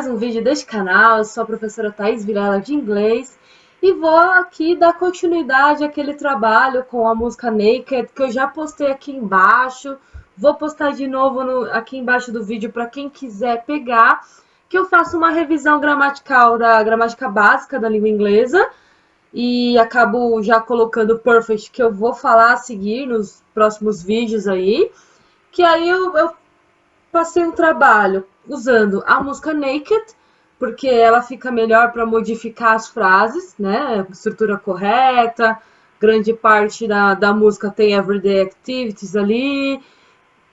mais um vídeo deste canal. Eu sou a professora Thaís Vilela de inglês e vou aqui dar continuidade àquele trabalho com a música Naked que eu já postei aqui embaixo. Vou postar de novo aqui embaixo do vídeo para quem quiser pegar, que eu faço uma revisão gramatical da gramática básica da língua inglesa e acabo já colocando o perfect que eu vou falar a seguir nos próximos vídeos aí, que aí eu passei um trabalho usando a música Naked, porque ela fica melhor para modificar as frases, né? Estrutura correta, grande parte da música tem everyday activities ali,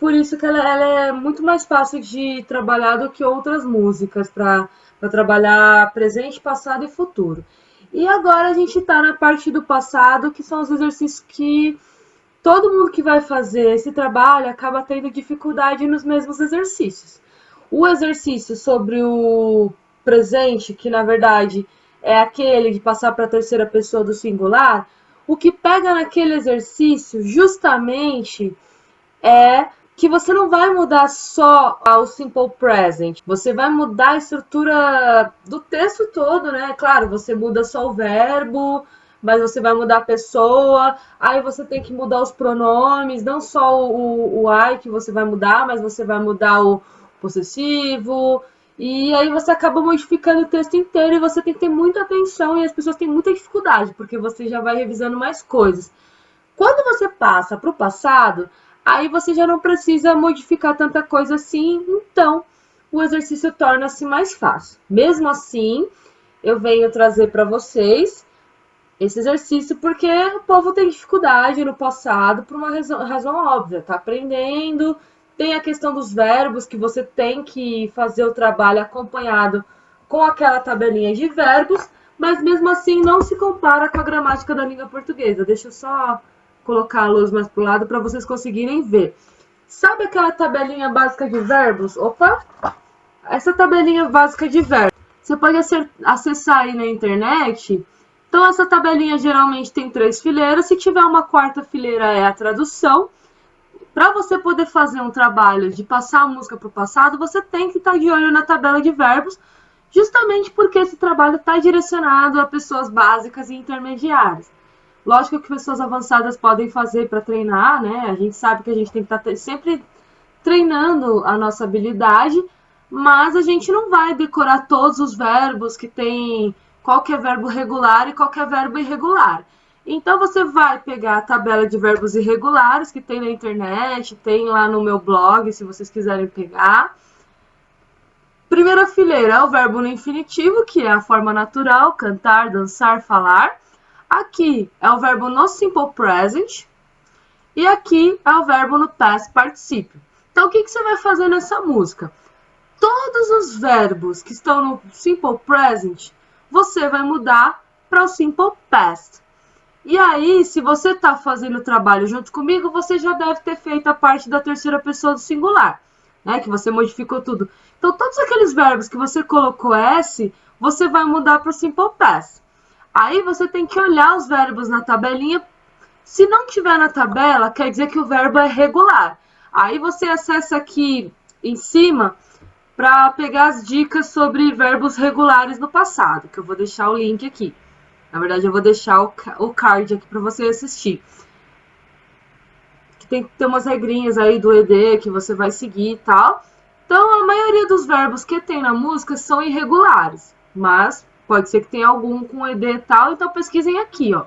por isso que ela é muito mais fácil de trabalhar do que outras músicas, para trabalhar presente, passado e futuro. E agora a gente está na parte do passado, que são os exercícios que todo mundo que vai fazer esse trabalho acaba tendo dificuldade nos mesmos exercícios. O exercício sobre o presente, que na verdade é aquele de passar para a terceira pessoa do singular, o que pega naquele exercício justamente é que você não vai mudar só o simple present, você vai mudar a estrutura do texto todo, né? Claro, você muda só o verbo, mas você vai mudar a pessoa, aí você tem que mudar os pronomes, não só o I que você vai mudar, mas você vai mudar o possessivo, e aí você acaba modificando o texto inteiro e você tem que ter muita atenção e as pessoas têm muita dificuldade, porque você já vai revisando mais coisas. Quando você passa para o passado, aí você já não precisa modificar tanta coisa assim, então o exercício torna-se mais fácil. Mesmo assim, eu venho trazer para vocês esse exercício porque o povo tem dificuldade no passado por uma razão óbvia, tá aprendendo, tem a questão dos verbos que você tem que fazer o trabalho acompanhado com aquela tabelinha de verbos, mas mesmo assim não se compara com a gramática da língua portuguesa. Deixa eu só colocar a luz mais pro lado para vocês conseguirem ver. Sabe aquela tabelinha básica de verbos? Opa! Essa tabelinha básica de verbos. Você pode acessar aí na internet. Então, essa tabelinha geralmente tem 3 fileiras. Se tiver uma quarta fileira, é a tradução. Para você poder fazer um trabalho de passar a música para o passado, você tem que estar de olho na tabela de verbos, justamente porque esse trabalho está direcionado a pessoas básicas e intermediárias. Lógico que pessoas avançadas podem fazer para treinar, né? A gente sabe que a gente tem que estar sempre treinando a nossa habilidade, mas a gente não vai decorar todos os verbos que tem qualquer verbo regular e qualquer verbo irregular. Então, você vai pegar a tabela de verbos irregulares que tem na internet, tem lá no meu blog, se vocês quiserem pegar. Primeira fileira é o verbo no infinitivo, que é a forma natural, cantar, dançar, falar. Aqui é o verbo no simple present e aqui é o verbo no past participle. Então, o que você vai fazer nessa música? Todos os verbos que estão no simple present, você vai mudar para o simple past. E aí, se você está fazendo o trabalho junto comigo, você já deve ter feito a parte da terceira pessoa do singular, né? Que você modificou tudo. Então, todos aqueles verbos que você colocou S, você vai mudar para o simple past. Aí você tem que olhar os verbos na tabelinha. Se não tiver na tabela, quer dizer que o verbo é regular. Aí você acessa aqui em cima para pegar as dicas sobre verbos regulares no passado, que eu vou deixar o link aqui. Na verdade, eu vou deixar o card aqui para você assistir. Que tem que ter umas regrinhas aí do ED que você vai seguir e tal. Então, a maioria dos verbos que tem na música são irregulares, mas pode ser que tenha algum com ED e tal, então pesquisem aqui, ó.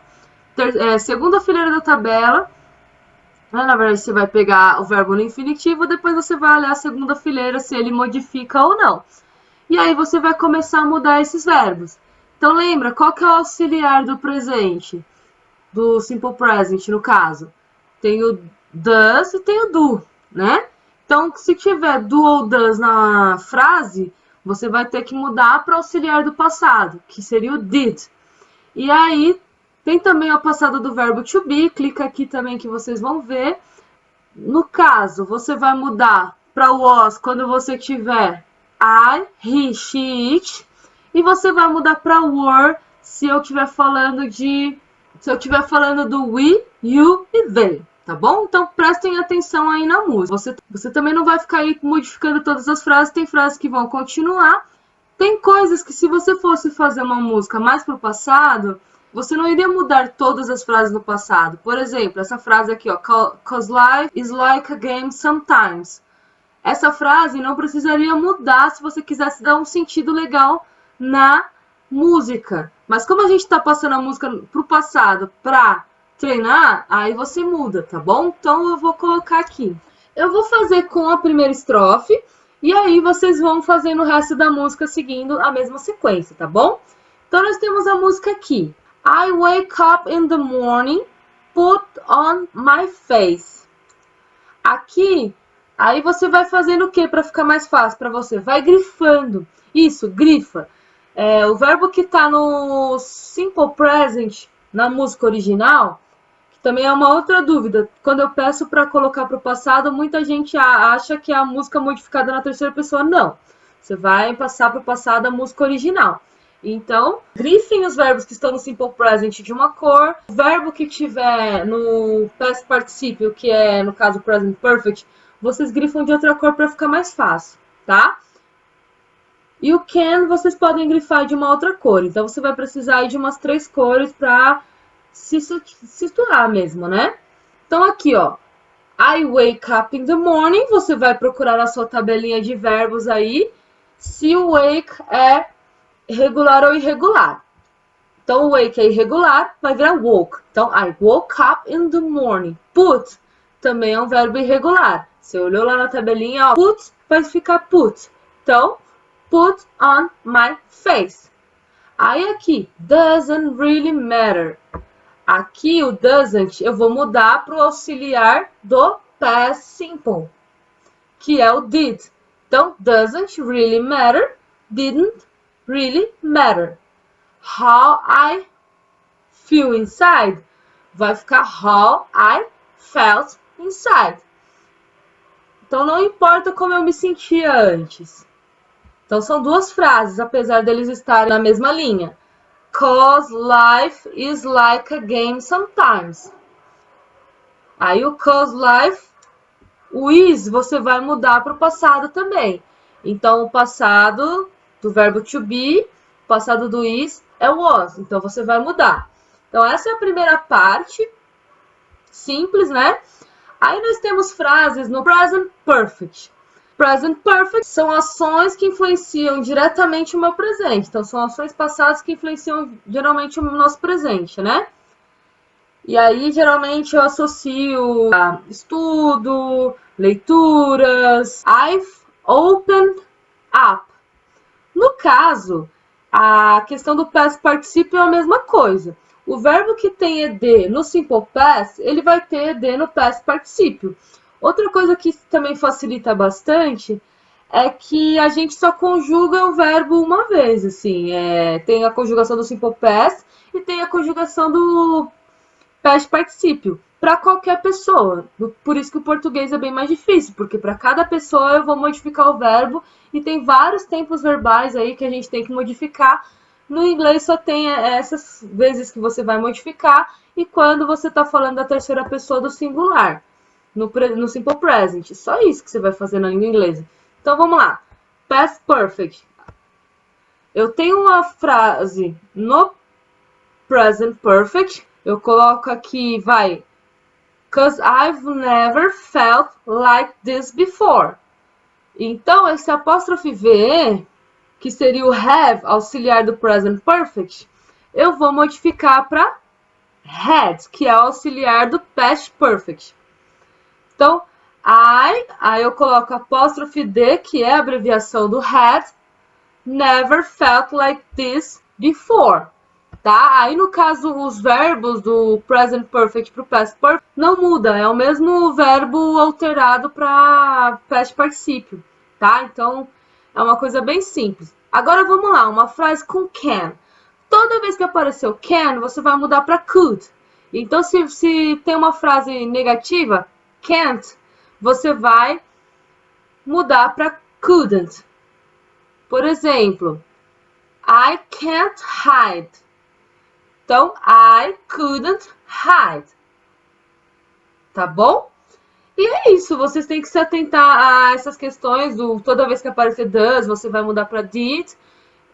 Segunda fileira da tabela, né? Na verdade, você vai pegar o verbo no infinitivo, depois você vai olhar a segunda fileira se ele modifica ou não. E aí você vai começar a mudar esses verbos. Então, lembra, qual que é o auxiliar do presente? Do simple present, no caso. Tem o does e tem o do, né? Então, se tiver do ou does na frase, você vai ter que mudar para o auxiliar do passado, que seria o did. E aí, tem também o passado do verbo to be, clica aqui também que vocês vão ver. No caso, você vai mudar para o was quando você tiver I, he, she, it. E você vai mudar para were se eu estiver falando do we, you e they. Tá bom? Então, prestem atenção aí na música. Você também não vai ficar aí modificando todas as frases. Tem frases que vão continuar. Tem coisas que se você fosse fazer uma música mais pro passado, você não iria mudar todas as frases do passado. Por exemplo, essa frase aqui, ó, "Cause life is like a game sometimes". Essa frase não precisaria mudar se você quisesse dar um sentido legal na música. Mas como a gente está passando a música pro passado para treinar, aí você muda, tá bom? Então eu vou colocar aqui. Eu vou fazer com a primeira estrofe e aí vocês vão fazendo o resto da música seguindo a mesma sequência, tá bom? Então nós temos a música aqui. I wake up in the morning, put on my face. Aqui, aí você vai fazendo o que para ficar mais fácil para você? Vai grifando. Isso, grifa. O verbo que está no Simple Present, na música original, que também é uma outra dúvida. Quando eu peço para colocar para o passado, muita gente acha que é a música modificada na terceira pessoa. Não. Você vai passar para o passado a música original. Então, grifem os verbos que estão no Simple Present de uma cor. O verbo que tiver no Past Participle, que é, no caso, Present Perfect, vocês grifam de outra cor para ficar mais fácil, tá? E o can vocês podem grifar de uma outra cor. Então, você vai precisar de umas 3 cores para se situar mesmo, né? Então, aqui, ó. I wake up in the morning. Você vai procurar na sua tabelinha de verbos aí se o wake é regular ou irregular. Então, o wake é irregular, vai virar woke. Então, I woke up in the morning. Put também é um verbo irregular. Você olhou lá na tabelinha, ó, put vai ficar put. Então, put on my face. Aí aqui, doesn't really matter. Aqui o doesn't eu vou mudar para o auxiliar do past simple, que é o did. Então, doesn't really matter, didn't really matter. How I feel inside vai ficar how I felt inside. Então, não importa como eu me sentia antes. Então, são 2 frases, apesar deles estarem na mesma linha. Cause life is like a game sometimes. Aí, o cause life, o is, você vai mudar para o passado também. Então, o passado do verbo to be, o passado do is é was. Então, você vai mudar. Então, essa é a primeira parte. Simples, né? Aí nós temos frases no Present Perfect. Present Perfect são ações que influenciam diretamente o meu presente. Então, são ações passadas que influenciam geralmente o nosso presente, né? E aí, geralmente, eu associo a estudo, leituras. I've opened up. No caso, a questão do past participle é a mesma coisa. O verbo que tem ed no simple past, ele vai ter ed no past participle. Outra coisa que também facilita bastante é que a gente só conjuga o verbo uma vez, assim. Tem a conjugação do simple past e tem a conjugação do past participle para qualquer pessoa. Por isso que o português é bem mais difícil, porque para cada pessoa eu vou modificar o verbo e tem vários tempos verbais aí que a gente tem que modificar. No inglês só tem essas vezes que você vai modificar e quando você está falando da terceira pessoa do singular, no Simple Present. Só isso que você vai fazer na língua inglesa. Então, vamos lá. Past Perfect. Eu tenho uma frase no Present Perfect. Eu coloco aqui, vai. 'Cause I've never felt like this before. Então, esse apóstrofe V, que seria o have, auxiliar do Present Perfect, eu vou modificar para had, que é o auxiliar do Past Perfect. Então, aí eu coloco apóstrofe D, que é a abreviação do had, never felt like this before. Tá? Aí, no caso, os verbos do Present Perfect para o Past Perfect não muda, é o mesmo verbo alterado para Past Participle, tá? Então, é uma coisa bem simples. Agora, vamos lá, uma frase com can. Toda vez que apareceu can, você vai mudar para could. Então, se tem uma frase negativa, can't, você vai mudar para couldn't. Por exemplo, I can't hide. Então, I couldn't hide. Tá bom? E é isso, vocês têm que se atentar a essas questões. Toda vez que aparecer does, você vai mudar para did.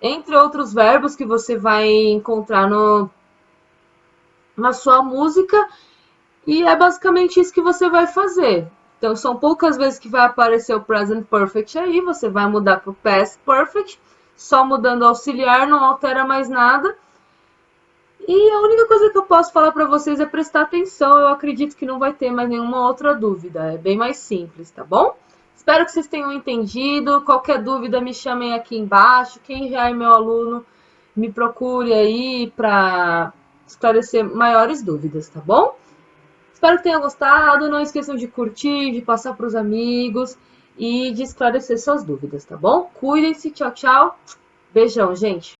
entre outros verbos que você vai encontrar na sua música, e é basicamente isso que você vai fazer. Então, são poucas vezes que vai aparecer o present perfect aí, você vai mudar para o past perfect, só mudando o auxiliar, não altera mais nada. E a única coisa que eu posso falar para vocês é prestar atenção. Eu acredito que não vai ter mais nenhuma outra dúvida. É bem mais simples, tá bom? Espero que vocês tenham entendido. Qualquer dúvida, me chamem aqui embaixo. Quem já é meu aluno, me procure aí para esclarecer maiores dúvidas, tá bom? Espero que tenham gostado. Não esqueçam de curtir, de passar para os amigos e de esclarecer suas dúvidas, tá bom? Cuidem-se. Tchau, tchau. Beijão, gente.